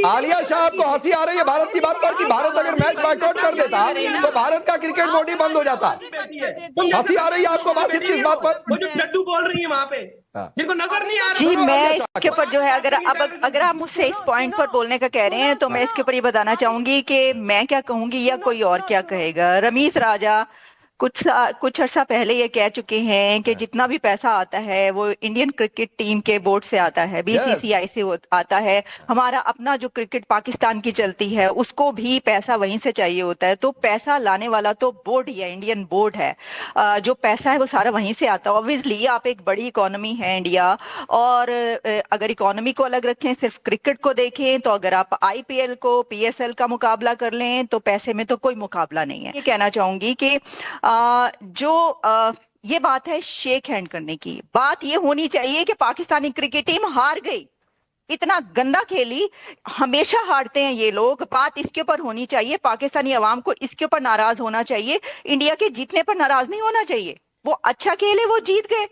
आलिया शाह, आपको हंसी आ रही है भारत की बात पर कि भारत अगर मैच बायकॉट कर देता तो भारत का क्रिकेट बोर्ड ही बंद हो जाता। हंसी आ रही है आपको बात किस बात पर? वो जो डड्डू बोल रही है वहां पे, जिनको नजर नहीं आ रहा। जी, मैं इसके ऊपर जो है, अगर आप मुझसे इस पॉइंट पर बोलने का कह रहे हैं तो मैं इसके ऊपर ये बताना चाहूंगी कि मैं क्या कहूंगी या कोई और क्या कहेगा। रमीज राजा कुछ अर्सा पहले ये कह चुके हैं कि जितना भी पैसा आता है वो इंडियन क्रिकेट टीम के बोर्ड से आता है, बीसीसीआई से आता है। हमारा अपना जो क्रिकेट पाकिस्तान की चलती है उसको भी पैसा वहीं से चाहिए होता है। तो पैसा लाने वाला तो बोर्ड ही है, इंडियन बोर्ड है। जो पैसा है वो सारा वहीं से आता है। ऑब्वियसली आप एक बड़ी इकोनॉमी है इंडिया, और अगर इकोनॉमी को अलग रखें, सिर्फ क्रिकेट को देखें, तो अगर आप आईपीएल को पीएसएल का मुकाबला कर लें तो पैसे में तो कोई मुकाबला नहीं है। ये कहना चाहूंगी कि ये बात है शेक हैंड करने की। बात ये होनी चाहिए कि पाकिस्तानी क्रिकेट टीम हार गई, इतना गंदा खेली, हमेशा हारते हैं ये लोग। बात इसके ऊपर होनी चाहिए, पाकिस्तानी अवाम को इसके ऊपर नाराज होना चाहिए। इंडिया के जीतने पर नाराज नहीं होना चाहिए। वो अच्छा खेले, वो जीत गए।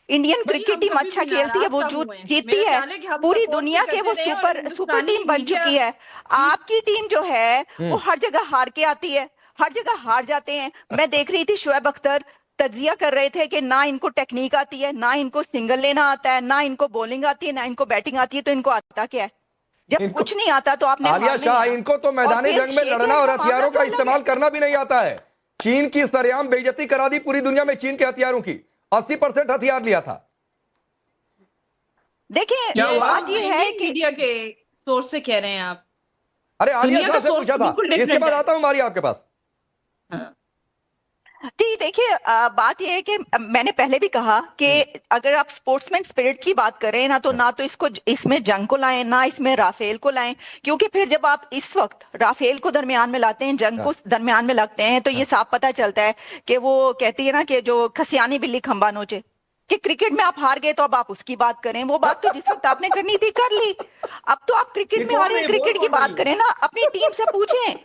इंडियन क्रिकेट टीम अच्छा खेलती है, वो जीतती है। पूरी दुनिया के वो सुपर टीम बन चुकी है। आपकी टीम जो है वो हर जगह हार के आती है, हर जगह हार जाते हैं। मैं देख रही थी शोएब अख्तर तज्जिया कर रहे थे कि ना इनको टेक्निक आती है, ना इनको सिंगल लेना आता है, ना इनको बॉलिंग आती है, ना इनको बैटिंग आती है। तो इनको आता क्या है? जब कुछ नहीं आता तो आपने आलिया शाह, इनको तो मैदानी जंग में लड़ना और हथियारों का इस्तेमाल करना भी नहीं आता है। चीन की सरेआम बेइज्जती करा दी पूरी दुनिया में चीन के हथियारों की। 80% हथियार लिया था। देखिए बात ये है कि मीडिया के सोर्स से कह रहे हैं आप। अरे आलिया शाह से पूछा था, इसके बाद आता हूं मारिया आपके पास। जी देखिए, बात यह है कि मैंने पहले भी कहा कि अगर आप स्पोर्ट्समैन स्पिरिट की बात करें ना, तो ना तो इसमें जंग को लाएं, ना इसमें राफेल को लाएं। क्योंकि फिर जब आप इस वक्त राफेल को दरमियान में लाते हैं, जंग को दरमियान में लाते हैं, तो ये साफ पता चलता है कि वो कहती है ना कि जो खसियानी बिल्ली खंबा नोचे, कि क्रिकेट में आप हार गए तो अब आप उसकी बात करें। वो बात तो जिस वक्त आपने करनी थी कर ली। अब तो आप क्रिकेट में हारे क्रिकेट की बात करें ना, अपनी टीम से पूछें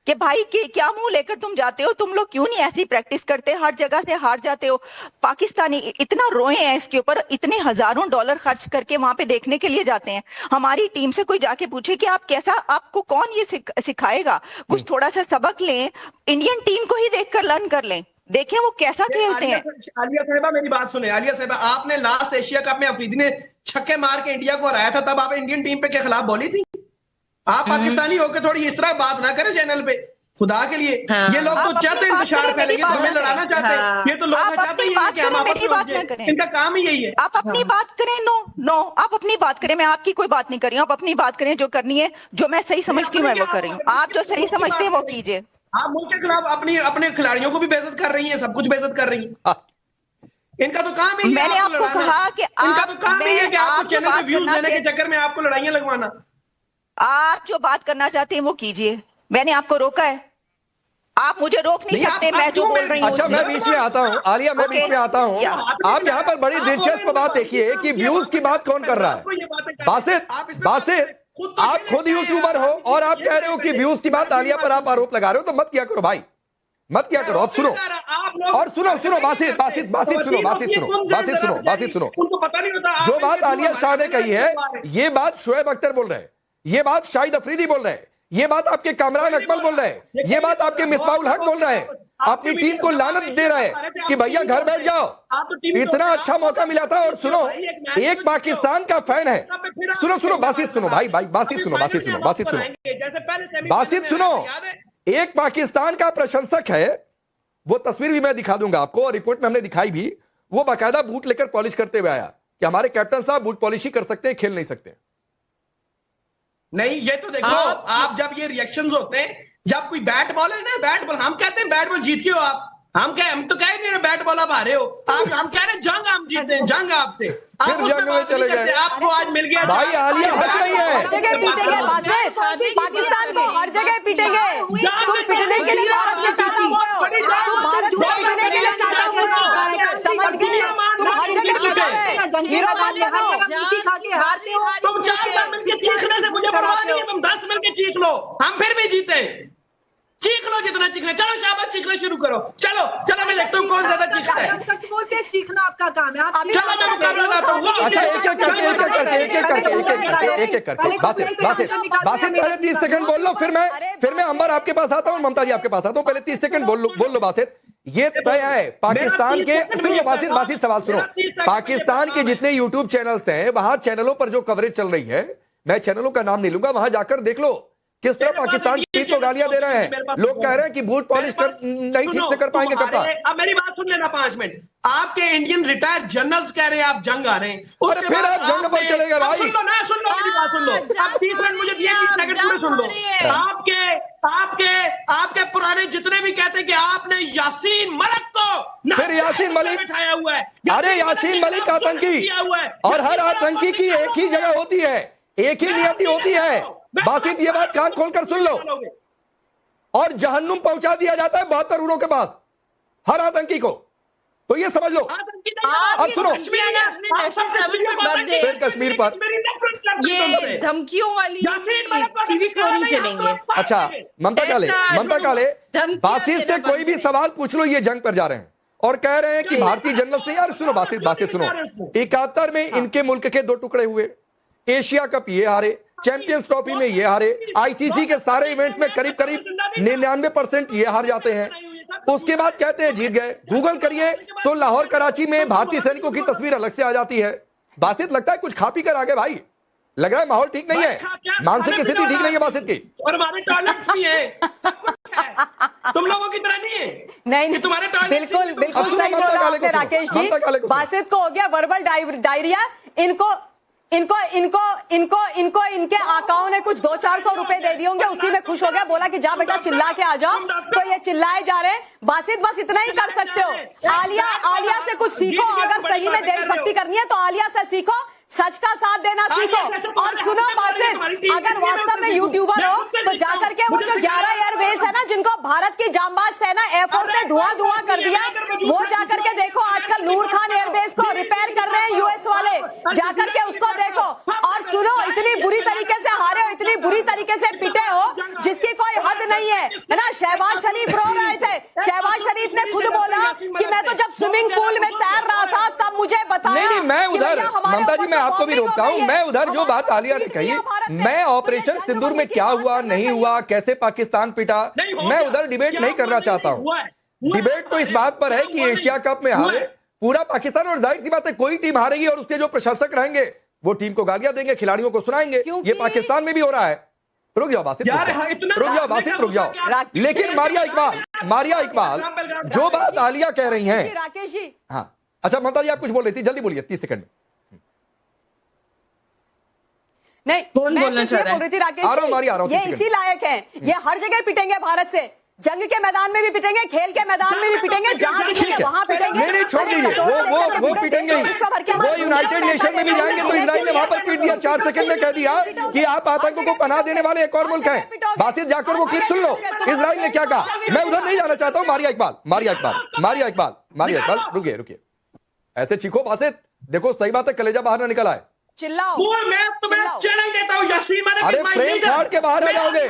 कि भाई क्या मुंह लेकर तुम जाते हो, तुम लोग क्यों नहीं ऐसी प्रैक्टिस करते, हर जगह से हार जाते हो। पाकिस्तानी इतना रोए हैं इसके ऊपर, इतने हजारों डॉलर खर्च करके वहां पे देखने के लिए जाते हैं। हमारी टीम से कोई जाके पूछे कि आप कैसा, आपको कौन ये सिखाएगा? कुछ थोड़ा सा सबक लें, इंडियन टीम को ही देखकर लर्न कर लें, देखें वो कैसा खेलते हैं। आलिया साहिबा मेरी बात सुने। आलिया साहिबा, आपने लास्ट एशिया कप में अफरीदी ने छक्के मार के इंडिया को हराया था, तब आप इंडियन टीम पे के खिलाफ बोली थी? आप पाकिस्तानी होकर थोड़ी इस तरह बात ना करें चैनल पे, खुदा के लिए। ये लोग तो चाहते हैं इंतशार फैलेंगे, तो हमें लड़ाना चाहते हैं। ये तो लोग चाहते हैं कि हम आपस में, इनका काम ही यही है। आप अपनी बात करें। नो आप अपनी बात करें, मैं आपकी कोई बात नहीं कर रही हूँ। आप अपनी बात करें, जो करनी है, जो मैं सही समझती हूँ मैं वो कर रही हूँ। आप जो सही समझते हैं वो कीजिए। आप मुल्क के खिलाफ अपने खिलाड़ियों को भी बेइज्जत कर रही हैं, सब कुछ बेइज्जत कर रही हैं। इनका तो काम ही है। मैंने आपको कहा कि इनका तो काम ही है कि आपको चैनल पे व्यूज देने के चक्कर में आपको लड़ाइयां लगवाना। आप जो बात करना चाहते हैं वो कीजिए, मैंने आपको रोका है, आप मुझे रोक नहीं सकते। मैं जो बोल रही हूँ। अच्छा, मैं बीच में आता हूँ आलिया, मैं बीच में आता हूँ। आप यहाँ पर बड़ी दिलचस्प बात देखिए कि व्यूज की बात कौन कर रहा है। बासित, आप खुद यूट्यूबर हो और आप कह रहे हो कि व्यूज की बात आलिया पर आप आरोप लगा रहे हो, तो मत किया करो भाई, मत किया करो। अब सुनो, और सुनो बासित सुनो। जो बात आलिया शाह ने कही है, ये बात शोएब अख्तर बोल रहे हैं, ये बात शाहिद अफरीदी बोल रहे हैं, ये बात आपके कामरान अकमल बोल रहे हैं, ये बात आपके मिसबाउल हक बोल रहे हैं। अपनी टीम को लानत दे रहे हैं कि भैया घर बैठ जाओ, इतना अच्छा मौका मिला था। और सुनो, एक पाकिस्तान का फैन है। सुनो बासित सुनो भाई, बासित सुनो। एक पाकिस्तान का प्रशंसक है, वो तस्वीर भी मैं दिखा दूंगा आपको, और रिपोर्ट में हमने दिखाई भी। वो बाकायदा बूट लेकर पॉलिश करते हुए आया कि हमारे कैप्टन साहब बूट पॉलिश ही कर सकते हैं, खेल नहीं सकते। नहीं, ये तो देखो, आप जब ये रिएक्शंस होते हैं, जब कोई बैट बॉल है ना, बैट बॉल, हम कहते हैं बैट बॉल जीत के हो आप, हम तो कह नहीं रहे बैट बॉल आप हारे हो आप, हम कह रहे जंग हम जीते हैं, जंग आपसे। आप जंग में चले गए, आपको आज मिल गया भाई। आलिया हंस रही है। हर जगह पीटेंगे पाकिस्तान को, हर जगह पीटेंगे। तुम पिटने के लिए भारत से चाहती हो, तुम भारत से पिटने के लिए चाहते हो, समझ गए? तुम हर जगह पीटोगे, हीरो बात करो। तुम 4 बार मिलकर चीखने से मुझे परवाह नहीं है, तुम 10 मिलकर चीख लो, हम फिर भी जीते। चीख लो बोलो जितना चीखना, चलो शाबाश चीखना शुरू करो, चलो चलो मैं देखता हूँ कौन ज्यादा चीखता है। सच बोलते हैं, चीखना आपका काम है। आप चलो मैं मुकाबला करता हूँ। अच्छा एक एक करके बासित पहले 30 सेकंड बोल लो, फिर मैं अंबर आपके पास आता हूँ, ममता जी आपके पास आता हूँ। पहले 30 सेकंड बोल लो बासित। ये तय है पाकिस्तान के, सुनो बासित सवाल सुनो, पाकिस्तान के जितने यूट्यूब चैनल्स हैं वहां चैनलों पर जो कवरेज चल रही है, मैं चैनलों का नाम नहीं लूंगा, वहां जाकर देख लो किस तरह पाकिस्तान टीम को गालियां दे रहे हैं। लोग कह रहे हैं कि बूट पॉलिश नहीं ठीक से कर पाएंगे कप्तान। अब मेरी बात सुन लेना 5 मिनट। आपके इंडियन रिटायर्ड जनरल्स कह रहे हैं आप जंग आ रहे हैं, उसके फिर आप जंग पर चले गए भाई। सुन लो मेरी बात सुन लो। अब 30 मिनट मुझे दिए, 30 सेकंड पूरे सुन लो। आपके पुराने जितने भी कहते हैं कि आपने यासीन मलिक को फिर यासीन मलिक बिठाया हुआ है, अरे यासीन मलिक आतंकी, और हर आतंकी की एक ही जगह होती है, एक ही नियति होती है। बासित ये बात कान खोलकर सुन लो, और जहन्नुम पहुंचा दिया जाता है 72 उरों के पास हर आतंकी को, तो ये समझ लो। अब सुनो, फिर कश्मीर पर ये धमकियों वाली टीवी शो नहीं चलेंगे। अच्छा ममता काले बासित से कोई भी सवाल पूछ लो, ये जंग पर जा रहे हैं और कह रहे हैं कि भारतीय जनरल से, यार सुनो बासित सुनो, 71 में इनके मुल्क के 2 टुकड़े हुए, एशिया कप ये हारे, चैंपियंस ट्रॉफी में ये हारे, आईसीसी के सारे इवेंट्स में करीब 99% ये हार जाते हैं। उसके बाद कहते हैं जीत गए। गूगल करिए तो लाहौर कराची में भारतीय सैनिकों की तस्वीर अलग से आ जाती है। बासित लगता है कुछ खा पी कर आगे भाई, लग रहा है माहौल ठीक नहीं है, मानसिक स्थिति ठीक नहीं है बासित की। और हमारे टॉयलेट्स भी है, सब कुछ है, तुम लोगों की तरह नहीं है। नहीं तुम्हारे बिल्कुल सही बोल रहे हैं राकेश जी। बासित को हो गया वर्बल डायरिया। इनको इनके आकाओं ने कुछ 200-400 रुपए दे दिए होंगे, उसी में खुश हो गया, बोला कि जा बेटा चिल्ला के आ जाओ, तो ये चिल्लाए जा रहे हैं। बासित बस इतना ही कर सकते हो। आलिया से कुछ सीखो, अगर सही में देशभक्ति करनी है तो आलिया से सीखो, सच का साथ देना सीखो। और सुनो बासित, अगर वास्तव में यूट्यूबर हो तो जाकर के वो जो 11 एयरबेस है ना, जिनको भारत की जांबाज सेना एयरफोर्स ने धुआं कर दिया, वो जाकर के देखो। आजकल नूर खान एयरबेस को रिपेयर कर रहे हैं यूएस वाले, जाकर के उसको देखो। और सुनो, इतनी बुरी तरीके से हारे हो, इतनी बुरी तरीके से पिटे हो जिसकी कोई हद नहीं है ना। शहबाज शरीफ रो रहे थे, शहबाज शरीफ ने खुद बोला कि मैं तो जब स्विमिंग पूल में तैर रहा था तब मुझे बताया। नहीं मैं उधर, ममता जी मैं आपको भी रोकता हूं, मैं उधर जो बात आलिया ने कही, मैं ऑपरेशन सिंदूर में क्या हुआ नहीं हुआ, कैसे पाकिस्तान पिटा, मैं उधर डिबेट नहीं करना चाहता हूं। डिबेट तो इस बात पर है कि एशिया कप में हारे पूरा पाकिस्तान, और जाहिर सी बात है कोई टीम हारेगी और उसके जो प्रशासक रहेंगे वो टीम को गालियां देंगे, खिलाड़ियों को सुनाएंगे। ये पाकिस्तान में भी हो रहा है। रुक जाओ बासित, रुक जाओ। लेकिन मारिया इकबाल जो बात आलिया कह रही हैं, राकेश जी, हाँ अच्छा ममता जी आप कुछ बोल रही थी, जल्दी बोलिए 30 सेकंड में। नहीं कौन बोलना चाह रहा है? बोल रही थी राकेश, आ रहा हूं, ये इसी लायक है, ये हर जगह पिटेंगे भारत से, जंग के मैदान में भी पिटेंगे, खेल के मैदान में भी पिटेंगे, जहां पिटेंगे वहां पिटेंगे। नहीं छोड़ दीजिए, वो पिटेंगे ही, वो यूनाइटेड नेशन में भी जाएंगे तो इजराइल ने वहां पर पीट दिया, 4 सेकंड में कह दिया कि आप आतंकों को पनाह देने वाले एक और मुल्क है। बासित जाकर वो क्लिप सुन लो, इजराइल ने क्या कहा। मैं उधर नहीं जाना चाहता हूँ। मारिया इकबाल रुकिए, ऐसे चीखो बासित, देखो सही बात है, कलेजा बाहर ना निकल आए, चिल्लाओ। मैं तुम्हें चैलेंज देता हूं, यासीन मलिक। अरे फ्रेम फाड़ के बाहर आ जाओगे।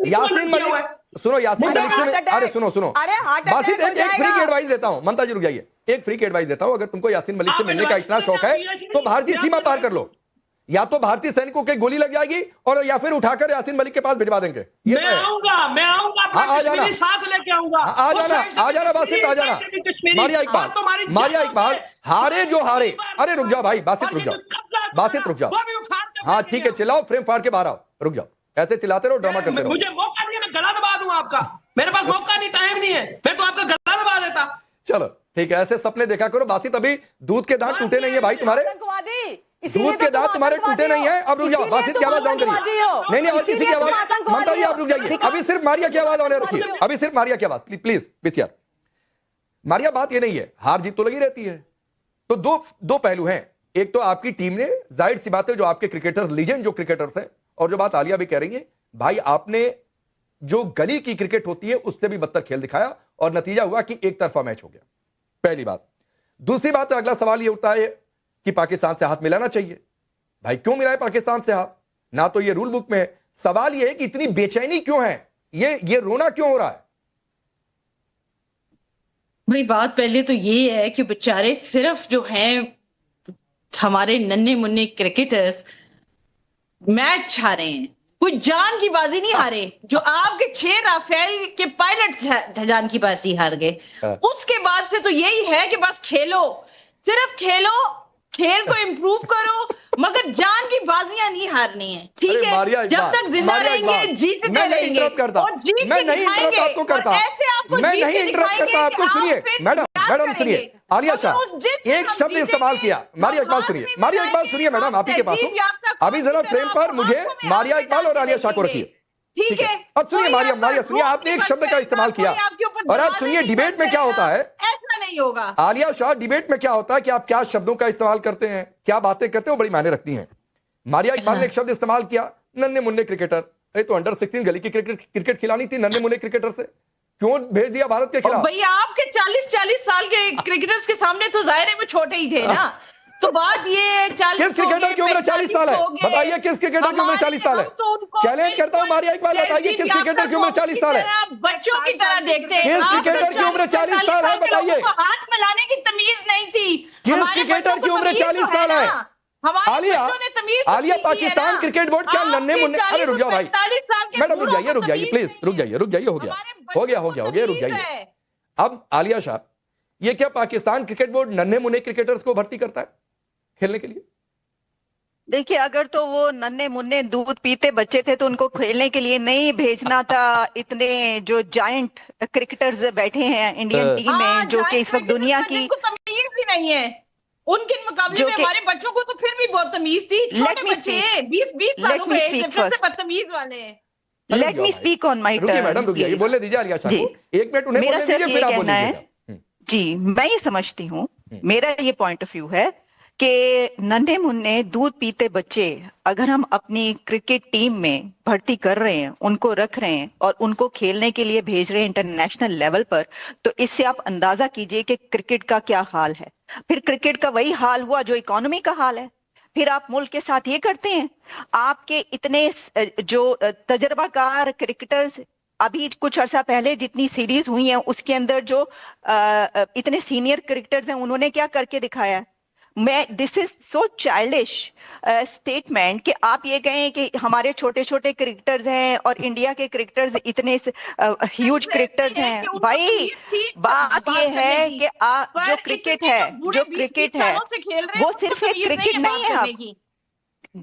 यासीन मलिक सुनो, यासीन मलिक से, अरे सुनो बासित एक फ्री की एडवाइस देता हूं, ममता जी रुक जाइए, एक फ्री की एडवाइस देता हूं। अगर तुमको यासीन मलिक से मिलने का इतना शौक है तो भारतीय सीमा पार कर लो, या तो भारतीय सैनिकों के गोली लग जाएगी और या फिर उठाकर यासीन मलिक के पास भिजवा देंगे। मैं आऊंगा आ जाना, साथ लेके आऊंगा, आ जाना बासित, आ जाना। मारिया इकबाल हारे जो हारे, अरे रुक जाओ भाई बासित, रुक जाओ। हाँ ठीक है, चिल्लाओ, फ्रेम फाड़ के बाहर आओ, रुक जाओ, ऐसे चिल्लाते रहो, ड्रामा करते रहो। मुझे मौका नहीं, मैं गला दबा दूं आपका, मेरे पास मौका नहीं, टाइम नहीं है, मैं तो आपका गला दबा देता। चलो ठीक है, ऐसे सपने देखा करो बासित, अभी दूध के दांत टूटे नहीं है भाई तुम्हारे, दूध के दांत तुम्हारे टूटे नहीं है। अब रुक जाओ बासित की आवाज डाउन करिए, नहीं और किसी की आवाज, ममता जी आप रुक जाइए, अभी सिर्फ मारिया की आवाज ऑन रखिए, अभी सिर्फ मारिया की आवाज प्लीज यार। मारिया बात ये नहीं है, हार जीत तो लगी रहती है, तो दो पहलू हैं। एक तो आपकी टीम ने, जाहिर सी बात है, जो आपके क्रिकेटर्स, लीजेंड जो क्रिकेटर्स हैं, और जो बात आलिया भी कह रही है, भाई आपने जो गली की क्रिकेट होती है उससे भी बदतर खेल दिखाया और नतीजा हुआ कि एक तरफा मैच हो गया, पहली बात। दूसरी बात, अगला सवाल यह उठता है कि पाकिस्तान से हाथ मिलाना चाहिए। भाई क्यों मिलाए पाकिस्तान से हाथ? ना तो ये रूल बुक में है। सवाल यह है कि इतनी बेचैनी क्यों है, ये रोना क्यों हो रहा है? भाई बात पहले तो ये है कि बेचारे सिर्फ जो हैं हमारे नन्हे मुन्ने क्रिकेटर्स मैच हारे हैं, कोई जान की बाजी नहीं हारे। जो आपके 6 राफेल के पायलट जान की बाजी हार गए। उसके बाद से तो यही है कि बस खेलो, सिर्फ खेलो, खेल को इम्प्रूव करो, मगर जान की बाजियां नहीं हारनी है, ठीक है? जब तक जिंदा रहेंगे जीतते रहेंगे और जीत के दिखाएंगे। ऐसे आपको मैं नहीं इंटरप्ट करता आपको। सुनिए मैडम सुनिए, आलिया शाह एक शब्द इस्तेमाल किया। मारिया इकबाल सुनिए, मारिया इकबाल सुनिए मैडम, आप ही के पास हूं अभी। जरा फ्रेम पर मुझे मारिया इकबाल और आलिया शाह को रखिए, ठीक है? अब सुनिए मारिया सुनिए, आपने एक शब्द का इस्तेमाल किया और आप सुनिए डिबेट में क्या होता है। ऐसा नहीं होगा आलिया शाह, डिबेट में क्या होता है कि आप क्या शब्दों का इस्तेमाल करते हैं, क्या बातें करते हो, बड़ी मायने रखती हैं। मारिया इकबाल ने एक शब्द इस्तेमाल किया, नन्हे मुन्ने क्रिकेटर। अरे तो अंडर 16 गली की क्रिकेट खिलानी थी नन्हे मुन्ने क्रिकेटर से, क्यों भेज दिया भारत के खिलाफ? भैया आपके 40 साल के क्रिकेटर्स के सामने तो जाहिर है वो छोटे ही थे ना। तो बात ये है 40 किस क्रिकेटर की उम्र 40 साल है? बताइए किस क्रिकेटर की उम्र 40 साल है? चैलेंज करता हूं मारिया इकबाल, बताइए किस क्रिकेटर की उम्र 40 साल है? बच्चों की तरह देखते हैं। किस क्रिकेटर की उम्र 40 साल है? बताइए। हाथ मिलाने की तमीज नहीं थी। किस क्रिकेटर की उम्र 40 साल है? आलिया पाकिस्तान क्रिकेट बोर्ड क्या नन्हे मुन्ने? अरे रुक जाओ भाई मैडम, रुक जाइए प्लीज, रुक जाइए, हो गया, रुक जाइए। अब आलिया शाह, ये क्या पाकिस्तान क्रिकेट बोर्ड नन्हे मुन्ने क्रिकेटर्स को भर्ती करता है खेलने के लिए? देखिए, अगर तो वो नन्हे मुन्ने दूध पीते बच्चे थे तो उनको खेलने के लिए नहीं भेजना था। इतने जो जायंट क्रिकेटर्स बैठे हैं इंडियन टीम में, जो कि इस वक्त दुनिया की तमीज ही नहीं है उनके मुकाबले में। हमारे बच्चों को तो फिर भी बहुत तमीज थी। छोटे बच्चे 20 सालों के सबसे बदतमीज वाले हैं। Let me speak on my turn. Madam रुक जाइए, बोलने दीजिए आलिया शाह को, एक मिनट उन्हें बोलने दीजिए, फिर आप बोलिए। जी, मैं ये समझती हूँ, मेरा ये पॉइंट ऑफ व्यू है कि नन्हे मुन्ने दूध पीते बच्चे अगर हम अपनी क्रिकेट टीम में भर्ती कर रहे हैं, उनको रख रहे हैं और उनको खेलने के लिए भेज रहे हैं इंटरनेशनल लेवल पर, तो इससे आप अंदाजा कीजिए कि क्रिकेट का क्या हाल है। फिर क्रिकेट का वही हाल हुआ जो इकोनॉमी का हाल है। फिर आप मुल्क के साथ ये करते हैं, आपके इतने जो तजर्बाकार क्रिकेटर्स, अभी कुछ अर्सा पहले जितनी सीरीज हुई है उसके अंदर जो इतने सीनियर क्रिकेटर्स हैं, उन्होंने क्या करके दिखाया है? This is so childish statement कि आप ये कहें कि हमारे छोटे छोटे क्रिकेटर्स हैं और इंडिया के क्रिकेटर्स इतने ह्यूज क्रिकेटर्स हैं। भाई बात ये है कि जो क्रिकेट है वो सिर्फ एक क्रिकेट नहीं है,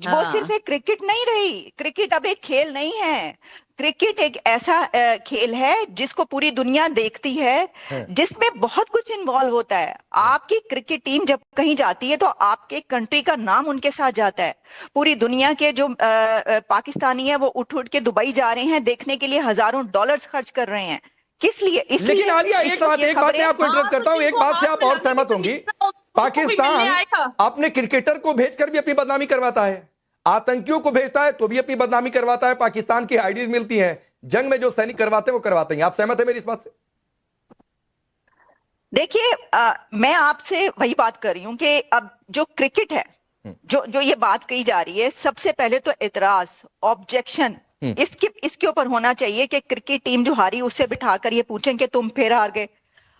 वो सिर्फ एक क्रिकेट नहीं रही। क्रिकेट अब एक खेल नहीं है, क्रिकेट एक ऐसा खेल है जिसको पूरी दुनिया देखती है, जिसमें बहुत कुछ इन्वॉल्व होता है। आपकी क्रिकेट टीम जब कहीं जाती है तो आपके कंट्री का नाम उनके साथ जाता है। पूरी दुनिया के जो पाकिस्तानी है वो उठ के दुबई जा रहे हैं देखने के लिए, हजारों डॉलर्स खर्च कर रहे हैं। किस लिए? लेकिन आलिया एक बात मैं आपको इंटरप्ट करता हूं, एक बात से आप और सहमत होंगी, पाकिस्तान अपने क्रिकेटर को भेजकर भी अपनी बदनामी करवाता है, आतंकियों को भेजता है तो भी अपनी बदनामी करवाता है, पाकिस्तान की आईडीज मिलती हैं, जंग में जो सैनिक करवाते हैं वो करवाते हैं। आप सहमत है मेरी इस बात से? देखिए, मैं आपसे वही बात कर रही हूं कि अब जो क्रिकेट है, जो ये बात कही जा रही है, सबसे पहले तो एतराज, ऑब्जेक्शन इसके ऊपर होना चाहिए कि क्रिकेट टीम जो हारी उससे बिठाकर ये पूछें कि तुम फिर हार गए।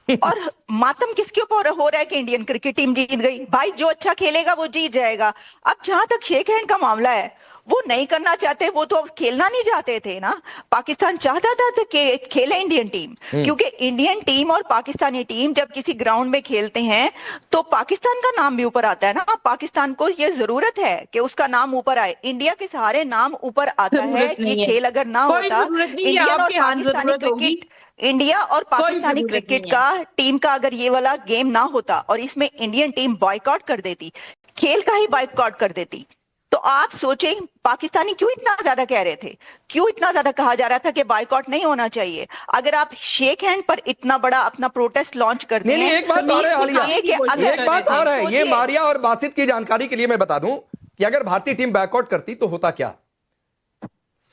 और मातम किसके ऊपर हो रहा है कि इंडियन क्रिकेट टीम जीत गई? भाई जो अच्छा खेलेगा वो जीत जाएगा। अब जहां तक शेक हैंड का मामला है, वो नहीं करना चाहते, वो तो अब खेलना नहीं चाहते थे ना। पाकिस्तान चाहता था कि खेले इंडियन टीम, क्योंकि इंडियन टीम और पाकिस्तानी टीम जब किसी ग्राउंड में खेलते हैं तो पाकिस्तान का नाम भी ऊपर आता है ना। पाकिस्तान को ये जरूरत है कि उसका नाम ऊपर आए। इंडिया के सारे नाम ऊपर आता है। ये खेल अगर ना होता, इंडियन और पाकिस्तानी क्रिकेट, इंडिया और पाकिस्तानी क्रिकेट का टीम का अगर ये वाला गेम ना होता और इसमें इंडियन टीम बॉयकॉट कर देती, खेल का ही बॉयकॉट कर देती, तो आप सोचें पाकिस्तानी क्यों इतना ज्यादा कह रहे थे, क्यों इतना ज्यादा कहा जा रहा था कि बॉयकॉट नहीं होना चाहिए। अगर आप शेक हैंड पर इतना बड़ा अपना प्रोटेस्ट लॉन्च करते हैं। एक बात और है आलिया, एक बात और है, ये मारिया और बासित की जानकारी के लिए मैं बता दूं कि अगर भारतीय टीम बॉयकॉट करती तो होता क्या?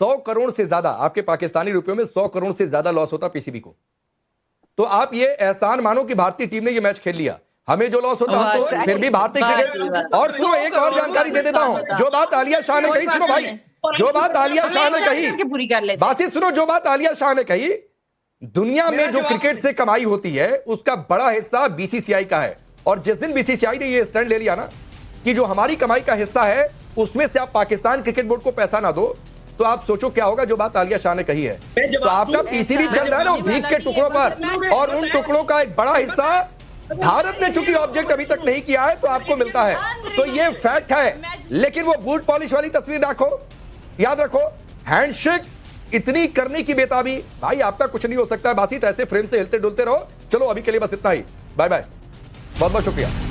100 करोड़ से ज्यादा, आपके पाकिस्तानी रुपयों में 100 करोड़ से ज्यादा लॉस होता पीसीबी को। तो आप ये एहसान मानो कि भारतीय टीम ने ये मैच खेल लिया, हमें जो लॉस होता हम तो फिर भी भारतीय क्रिकेट। और सुनो, एक और जानकारी दे देता हूं, जो बात आलिया शाह ने कही, सुनो भाई, जो बात आलिया शाह ने कही, बात सुनो, जो बात आलिया शाह ने कही दुनिया में जो क्रिकेट से कमाई होती है उसका बड़ा हिस्सा बीसीसीआई का है, और जिस दिन बीसीसीआई ने ये स्टैंड ले लिया ना कि जो हमारी कमाई का हिस्सा है उसमें से आप पाकिस्तान क्रिकेट बोर्ड को पैसा ना दो, तो आप सोचो क्या होगा। जो बात आलिया शाह ने कही है, तो आपका पीसीबी चल रहा है ना भीख के टुकड़ों पर, और उन टुकड़ों का एक बड़ा हिस्सा भारत ने चूंकि ऑब्जेक्ट अभी तक नहीं किया है तो आपको मिलता है, तो ये फैक्ट है। लेकिन वो बूट पॉलिश वाली तस्वीर देखो, याद रखो, हैंडशेक इतनी करने की बेताबी, भाई आपका कुछ नहीं हो सकता है। बासित ऐसे फ्रेम से हिलते डुलते रहो। चलो अभी के लिए बस इतना ही, बाय बाय, बहुत बहुत शुक्रिया।